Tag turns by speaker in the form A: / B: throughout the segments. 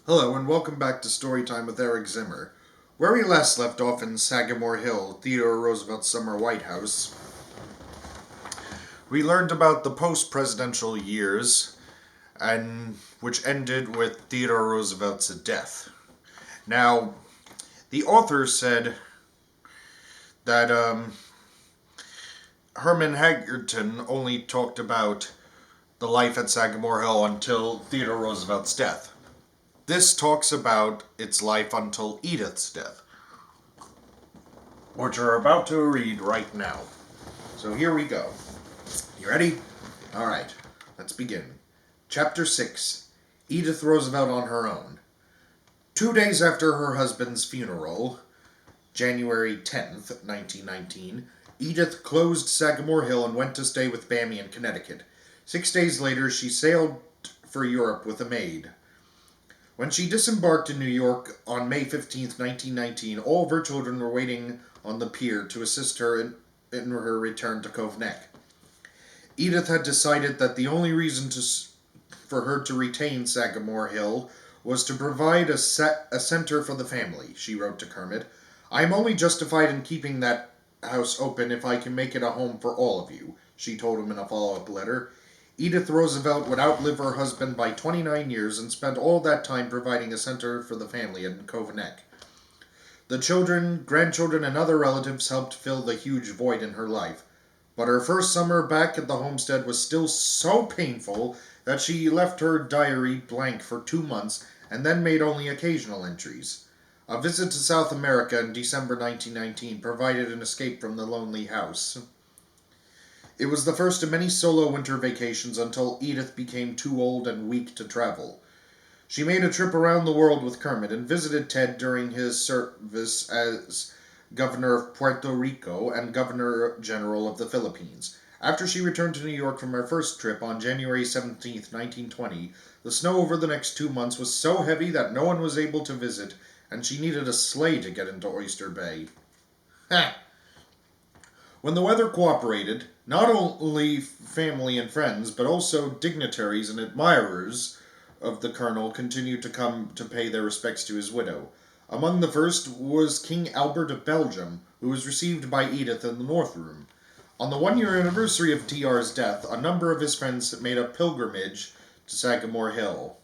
A: Hello and welcome back to Storytime with Eric Zimmer. Where we last left off in Sagamore Hill, Theodore Roosevelt's summer White House, we learned about the post-presidential years, and which ended with Theodore Roosevelt's death. Now, the author said that Herman Haggerton only talked about the life at Sagamore Hill until Theodore Roosevelt's death. This talks about its life until Edith's death, which we're about to read right now. So here we go. You ready? Alright, let's begin. Chapter 6, Edith Roosevelt on her own. 2 days after her husband's funeral, January 10th, 1919, Edith closed Sagamore Hill and went to stay with Bammy in Connecticut. 6 days later, she sailed for Europe with a maid. When she disembarked in New York on May 15, 1919, all of her children were waiting on the pier to assist her in her return to Cove Neck. Edith had decided that the only reason for her to retain Sagamore Hill was to provide a center for the family, she wrote to Kermit. I am only justified in keeping that house open if I can make it a home for all of you, she told him in a follow-up letter. Edith Roosevelt would outlive her husband by 29 years and spent all that time providing a center for the family in Cove Neck. The children, grandchildren, and other relatives helped fill the huge void in her life. But her first summer back at the homestead was still so painful that she left her diary blank for 2 months and then made only occasional entries. A visit to South America in December 1919 provided an escape from the lonely house. It was the first of many solo winter vacations until Edith became too old and weak to travel. She made a trip around the world with Kermit and visited Ted during his service as Governor of Puerto Rico and Governor General of the Philippines. After she returned to New York from her first trip on January 17, 1920, the snow over the next 2 months was so heavy that no one was able to visit, and she needed a sleigh to get into Oyster Bay. When the weather cooperated, not only family and friends, but also dignitaries and admirers of the colonel continued to come to pay their respects to his widow. Among the first was King Albert of Belgium, who was received by Edith in the North Room. On the 1-year anniversary of TR's death, a number of his friends made a pilgrimage to Sagamore Hill.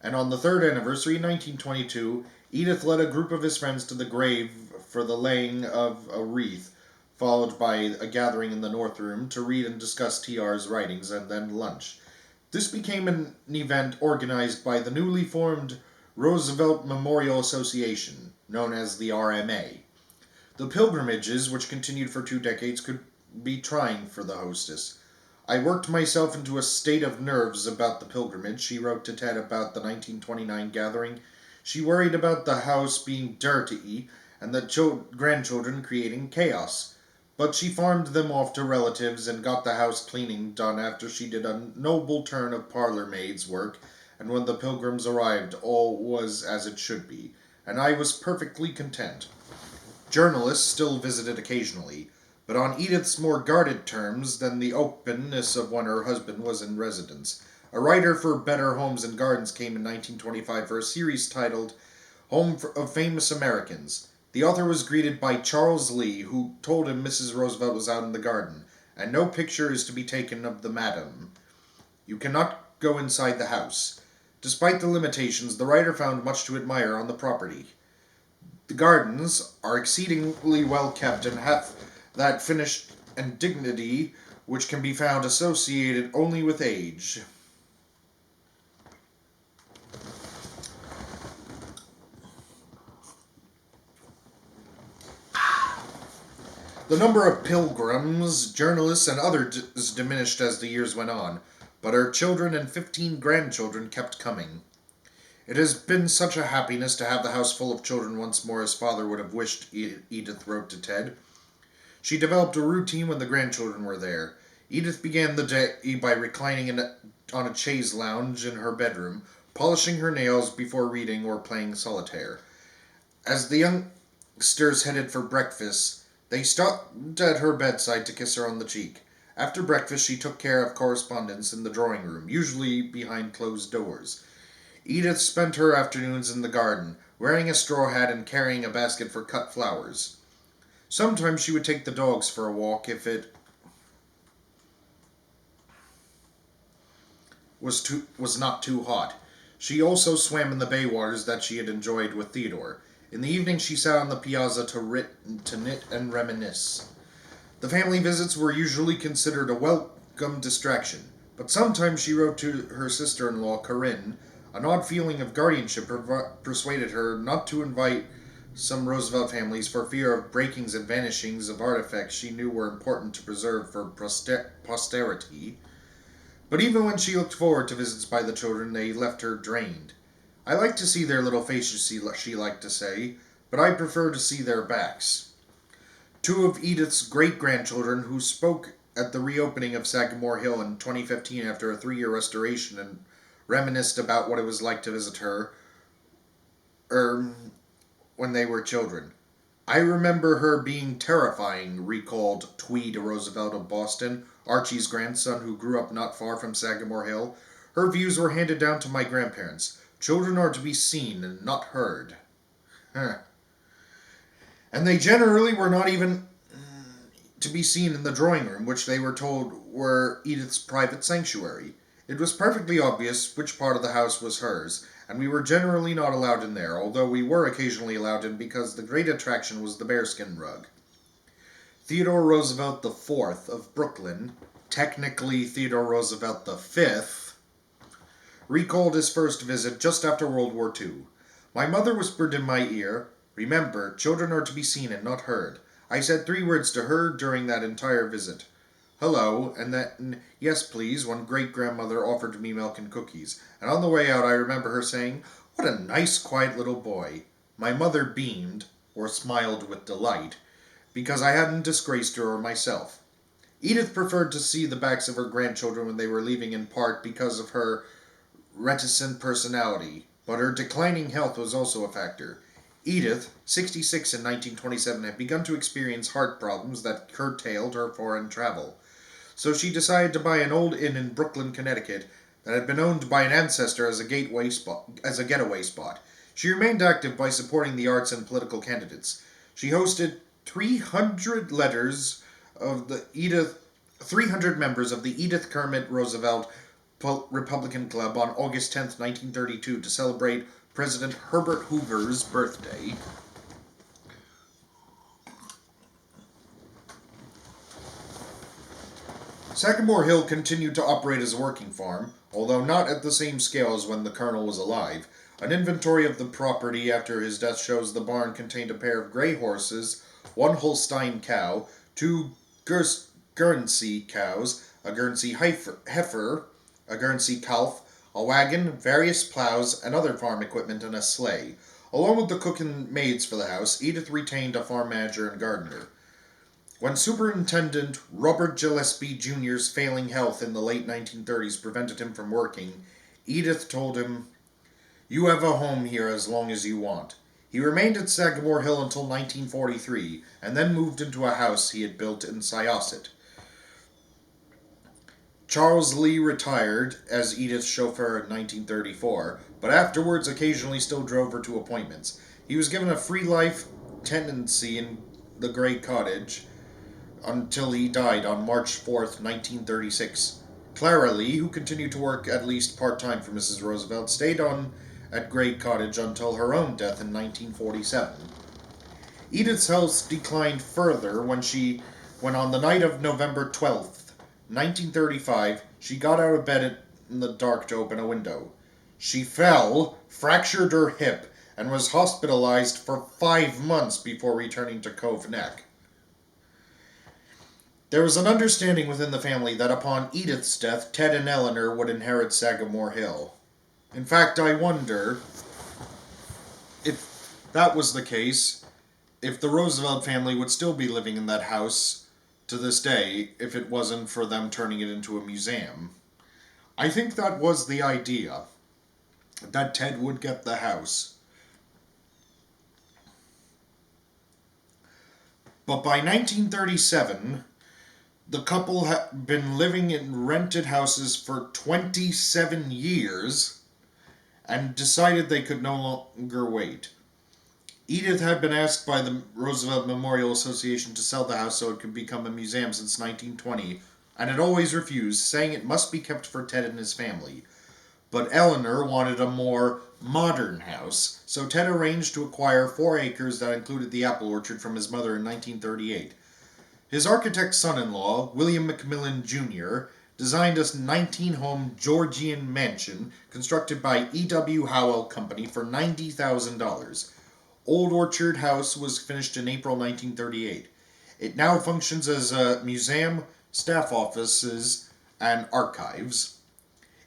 A: And on the 3rd anniversary, in 1922, Edith led a group of his friends to the grave for the laying of a wreath, followed by a gathering in the North Room to read and discuss TR's writings, and then lunch. This became an event organized by the newly formed Roosevelt Memorial Association, known as the RMA. The pilgrimages, which continued for 2 decades, could be trying for the hostess. I worked myself into a state of nerves about the pilgrimage, she wrote to Ted about the 1929 gathering. She worried about the house being dirty and the grandchildren creating chaos. But she farmed them off to relatives and got the house cleaning done after she did a noble turn of parlor maid's work, and when the pilgrims arrived, all was as it should be, and I was perfectly content. Journalists still visited occasionally, but on Edith's more guarded terms than the openness of when her husband was in residence. A writer for Better Homes and Gardens came in 1925 for a series titled Home of Famous Americans. The author was greeted by Charles Lee, who told him Mrs. Roosevelt was out in the garden, and no picture is to be taken of the madam. You cannot go inside the house. Despite the limitations, the writer found much to admire on the property. The gardens are exceedingly well kept and have that finish and dignity which can be found associated only with age. The number of pilgrims, journalists, and others diminished as the years went on, but her children and 15 grandchildren kept coming. It has been such a happiness to have the house full of children once more as father would have wished, Edith wrote to Ted. She developed a routine when the grandchildren were there. Edith began the day by reclining on a chaise lounge in her bedroom, polishing her nails before reading or playing solitaire. As the youngsters headed for breakfast, they stopped at her bedside to kiss her on the cheek. After breakfast, she took care of correspondence in the drawing room, usually behind closed doors. Edith spent her afternoons in the garden, wearing a straw hat and carrying a basket for cut flowers. Sometimes she would take the dogs for a walk if it was not too hot. She also swam in the bay waters that she had enjoyed with Theodore. In the evening she sat on the piazza to knit and reminisce. The family visits were usually considered a welcome distraction, but sometimes she wrote to her sister-in-law, Corinne. An odd feeling of guardianship persuaded her not to invite some Roosevelt families for fear of breakings and vanishings of artifacts she knew were important to preserve for posterity. But even when she looked forward to visits by the children, they left her drained. "I like to see their little faces," she liked to say, "but I prefer to see their backs." Two of Edith's great-grandchildren, who spoke at the reopening of Sagamore Hill in 2015 after a 3-year restoration and reminisced about what it was like to visit her when they were children. "I remember her being terrifying," recalled Tweed Roosevelt of Boston, Archie's grandson who grew up not far from Sagamore Hill. "Her views were handed down to my grandparents. Children are to be seen and not heard." And they generally were not even to be seen in the drawing room, which they were told were Edith's private sanctuary. It was perfectly obvious which part of the house was hers, and we were generally not allowed in there, although we were occasionally allowed in because the great attraction was the bearskin rug. Theodore Roosevelt IV of Brooklyn, technically Theodore Roosevelt V, recalled his first visit just after World War II. "My mother whispered in my ear, 'Remember, children are to be seen and not heard.' I said 3 words to her during that entire visit. 'Hello,' and then 'Yes, please,' when great-grandmother offered me milk and cookies. And on the way out I remember her saying, 'What a nice, quiet little boy.' My mother beamed, or smiled with delight, because I hadn't disgraced her or myself." Edith preferred to see the backs of her grandchildren when they were leaving, in part because of her reticent personality, but her declining health was also a factor. Edith, 66 in 1927, had begun to experience heart problems that curtailed her foreign travel. So she decided to buy an old inn in Brooklyn, Connecticut, that had been owned by an ancestor as a getaway spot. She remained active by supporting the arts and political candidates. She hosted 300 members of the Edith Kermit Roosevelt Republican Club on August 10, 1932, to celebrate President Herbert Hoover's birthday. Sagamore Hill continued to operate as a working farm, although not at the same scale as when the Colonel was alive. An inventory of the property after his death shows the barn contained a pair of gray horses, 1 Holstein cow, 2 Guernsey cows, a Guernsey heifer, a Guernsey calf, a wagon, various plows, and other farm equipment, and a sleigh. Along with the cook and maids for the house, Edith retained a farm manager and gardener. When Superintendent Robert Gillespie Jr.'s failing health in the late 1930s prevented him from working, Edith told him, "You have a home here as long as you want." He remained at Sagamore Hill until 1943, and then moved into a house he had built in Syosset. Charles Lee retired as Edith's chauffeur in 1934, but afterwards occasionally still drove her to appointments. He was given a free life tenancy in the Gray Cottage until he died on March 4th, 1936. Clara Lee, who continued to work at least part-time for Mrs. Roosevelt, stayed on at Gray Cottage until her own death in 1947. Edith's health declined further when on the night of November 12th, 1935, she got out of bed in the dark to open a window. She fell, fractured her hip, and was hospitalized for 5 months before returning to Cove Neck. There was an understanding within the family that upon Edith's death, Ted and Eleanor would inherit Sagamore Hill. In fact, I wonder if that was the case, if the Roosevelt family would still be living in that house to this day if it wasn't for them turning it into a museum. I think that was the idea, that Ted would get the house. But by 1937, the couple had been living in rented houses for 27 years, and decided they could no longer wait. Edith had been asked by the Roosevelt Memorial Association to sell the house so it could become a museum since 1920, and had always refused, saying it must be kept for Ted and his family. But Eleanor wanted a more modern house, so Ted arranged to acquire 4 acres that included the apple orchard from his mother in 1938. His architect son-in-law, William McMillan Jr., designed a 19-home Georgian mansion constructed by E.W. Howell Company for $90,000. Old Orchard House was finished in April 1938. It now functions as a museum, staff offices, and archives.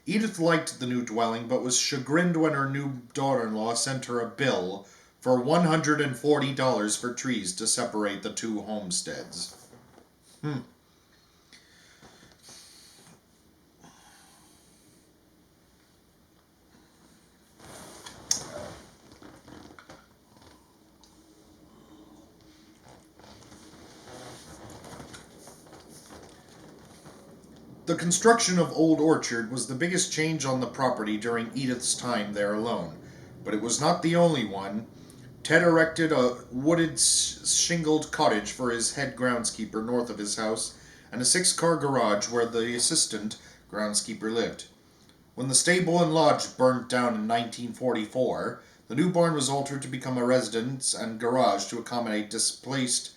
A: Edith liked the new dwelling, but was chagrined when her new daughter-in-law sent her a bill for $140 for trees to separate the two homesteads. The construction of Old Orchard was the biggest change on the property during Edith's time there alone, but it was not the only one. Ted erected a wooded shingled cottage for his head groundskeeper north of his house, and a 6-car garage where the assistant groundskeeper lived. When the stable and lodge burnt down in 1944, the new barn was altered to become a residence and garage to accommodate displaced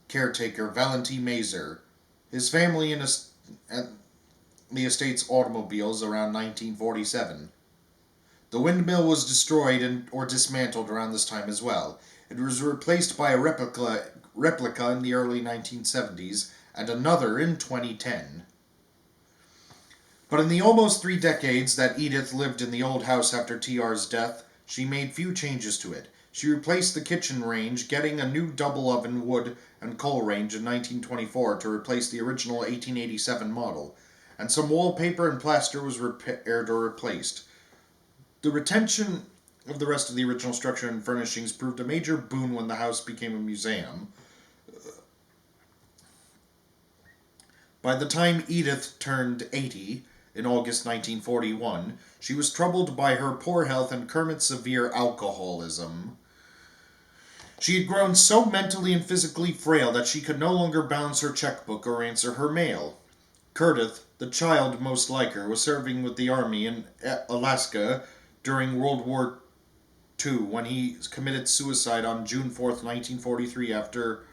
A: caretaker Valentin Mazer, his family, and the estate's automobiles around 1947. The windmill was destroyed or dismantled around this time as well. It was replaced by a replica in the early 1970s and another in 2010. But in the almost 3 decades that Edith lived in the old house after TR's death, she made few changes to it. She replaced the kitchen range, getting a new double oven wood and coal range in 1924 to replace the original 1887 model, and some wallpaper and plaster was repaired or replaced. The retention of the rest of the original structure and furnishings proved a major boon when the house became a museum. By the time Edith turned 80, in August 1941, she was troubled by her poor health and Kermit's severe alcoholism. She had grown so mentally and physically frail that she could no longer balance her checkbook or answer her mail. Curtis, the child most like her, was serving with the army in Alaska during World War II when he committed suicide on June 4th, 1943 after